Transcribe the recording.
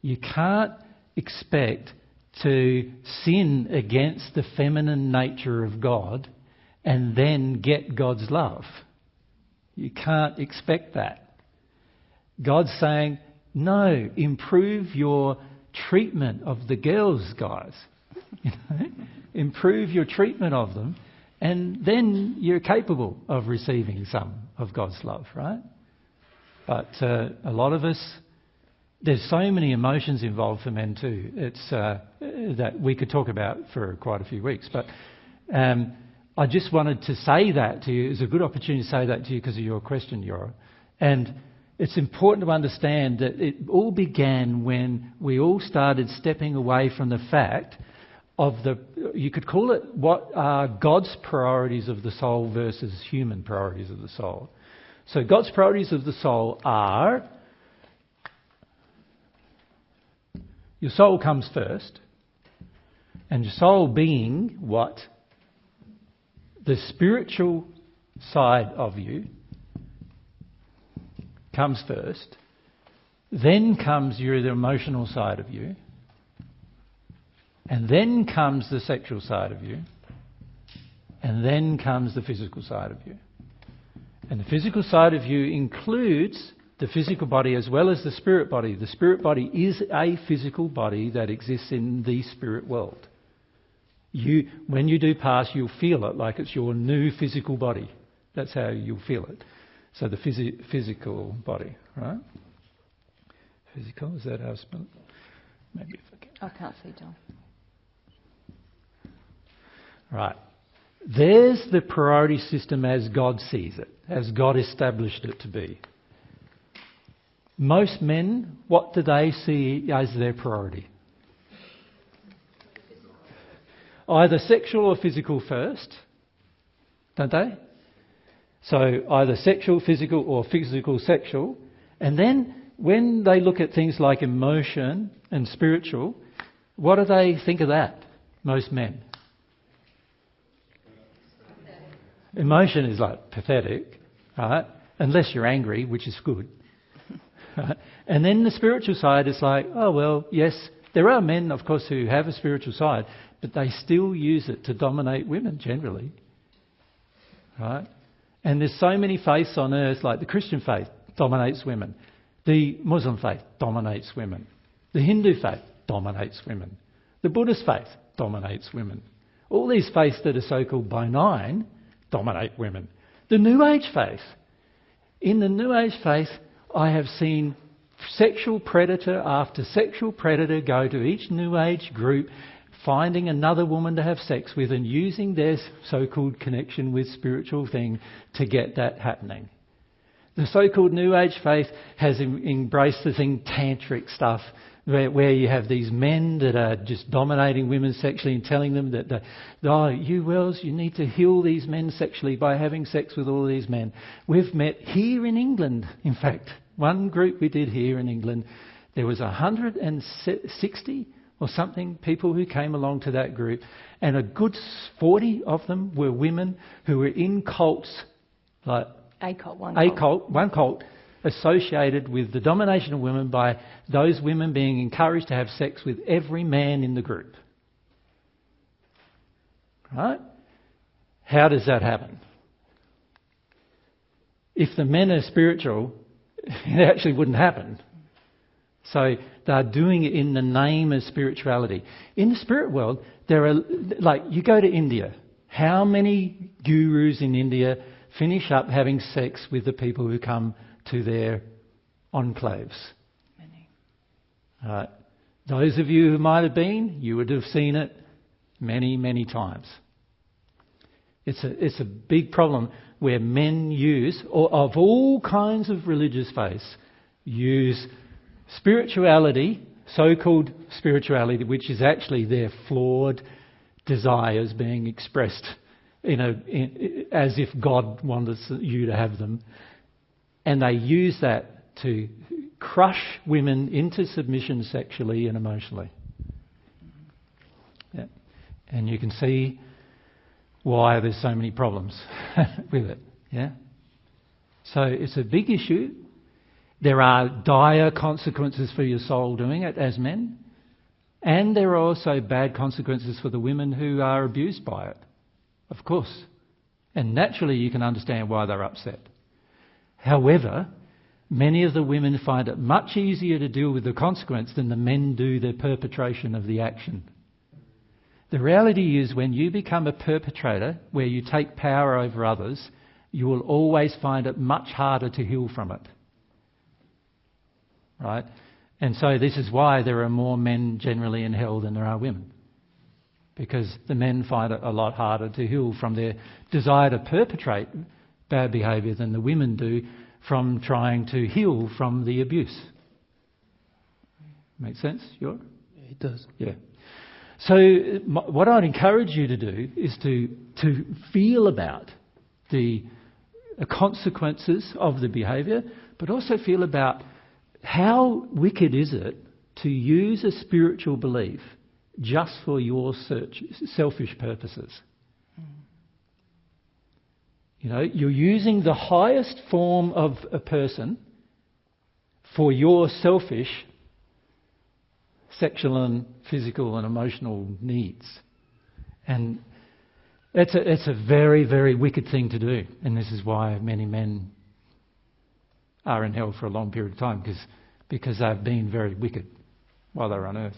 You can't expect to sin against the feminine nature of God and then get God's love. You can't expect that. God's saying, no, improve your treatment of the girls, guys. Improve your treatment of them, and then you're capable of receiving some of God's love, right? But a lot of us, there's so many emotions involved for men too. It's that we could talk about for quite a few weeks. But I just wanted to say that to you. It's a good opportunity to say that to you because of your question, Yora. And it's important to understand that it all began when we all started stepping away from the fact of you could call it what are God's priorities of the soul versus human priorities of the soul. So God's priorities of the soul are, your soul comes first, and your soul being what? The spiritual side of you comes first, then comes the emotional side of you, and then comes the sexual side of you, and then comes the physical side of you. And the physical side of you includes the physical body as well as the spirit body. The spirit body is a physical body that exists in the spirit world. When you do pass, you'll feel it like it's your new physical body. That's how you'll feel it. So the physical body, right? Physical, is that how I spell it? Maybe if I can. I can't see, John. Right. There's the priority system as God sees it, as God established it to be. Most men, what do they see as their priority? Either sexual or physical first, don't they? So either sexual, physical, or physical, sexual. And then when they look at things like emotion and spiritual, what do they think of that, most men? Emotion is like pathetic, right? Unless you're angry, which is good. Right? And then the spiritual side is like, oh, well, yes, there are men, of course, who have a spiritual side, but they still use it to dominate women generally. Right? And there's so many faiths on earth, like the Christian faith dominates women. The Muslim faith dominates women. The Hindu faith dominates women. The Buddhist faith dominates women. All these faiths that are so-called benign dominate women. The New Age faith. In the New Age faith, I have seen sexual predator after sexual predator go to each New Age group, finding another woman to have sex with and using their so-called connection with spiritual thing to get that happening. The so-called New Age faith has embraced the thing tantric stuff, where you have these men that are just dominating women sexually and telling them that, you girls, you need to heal these men sexually by having sex with all these men. We've met here in England, in fact, one group we did here in England, there was 160 or something people who came along to that group, and a good 40 of them were women who were in cults, like one cult, associated with the domination of women by those women being encouraged to have sex with every man in the group. Right? How does that happen? If the men are spiritual, it actually wouldn't happen. So they're doing it in the name of spirituality. In the spirit world, there are, like, you go to India. How many gurus in India finish up having sex with the people who come to their enclaves? Many. Those of you who might have been, you would have seen it many, many times. It's a big problem where men use, or of all kinds of religious faiths, use spirituality, so-called spirituality, which is actually their flawed desires being expressed as if God wanted you to have them. And they use that to crush women into submission sexually and emotionally. Yeah. And you can see why there's so many problems with it. Yeah. So it's a big issue. There are dire consequences for your soul doing it as men, and there are also bad consequences for the women who are abused by it, of course. And naturally you can understand why they're upset. However, many of the women find it much easier to deal with the consequence than the men do the perpetration of the action. The reality is when you become a perpetrator, where you take power over others, you will always find it much harder to heal from it. Right? And so this is why there are more men generally in hell than there are women. Because the men find it a lot harder to heal from their desire to perpetrate bad behaviour than the women do from trying to heal from the abuse. Make sense? Yeah, it does. Yeah. So what I'd encourage you to do is to feel about the consequences of the behaviour, but also feel about how wicked is it to use a spiritual belief just for your selfish purposes. You know, you're using the highest form of a person for your selfish sexual and physical and emotional needs. And it's a very, very wicked thing to do. And this is why many men are in hell for a long period of time, because they've been very wicked while they're on earth.